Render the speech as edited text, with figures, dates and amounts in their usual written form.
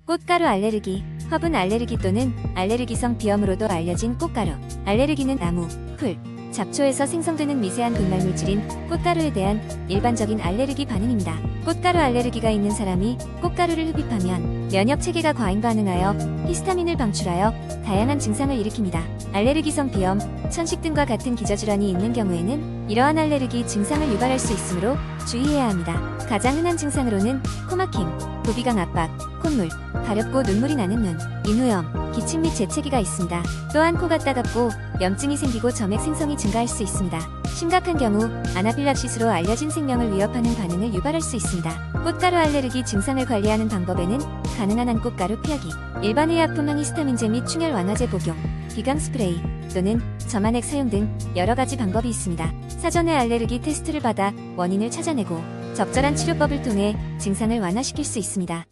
꽃가루 알레르기, 화분 알레르기 또는 알레르기성 비염으로도 알려진 꽃가루. 알레르기는 나무, 풀, 잡초에서 생성되는 미세한 분말 물질인 꽃가루에 대한 일반적인 알레르기 반응입니다. 꽃가루 알레르기가 있는 사람이 꽃가루를 흡입하면 면역 체계가 과잉 반응하여 히스타민을 방출하여 다양한 증상을 일으킵니다. 알레르기성 비염, 천식 등과 같은 기저질환이 있는 경우에는 이러한 알레르기 증상을 유발할 수 있으므로 주의해야 합니다. 가장 흔한 증상으로는 코막힘, 부비강 압박, 콧물, 가렵고 눈물이 나는 눈, 인후염, 기침 및 재채기가 있습니다. 또한 코가 따갑고 염증이 생기고 점액 생성이 증가할 수 있습니다. 심각한 경우 아나필락시스로 알려진 생명을 위협하는 반응을 유발할 수 있습니다. 꽃가루 알레르기 증상을 관리하는 방법에는 가능한 한 꽃가루 피하기, 일반 의약품 항히스타민제 및 충혈 완화제 복용, 비강 스프레이 또는 점안액 사용 등 여러 가지 방법이 있습니다. 사전에 알레르기 테스트를 받아 원인을 찾아내고 적절한 치료법을 통해 증상을 완화시킬 수 있습니다.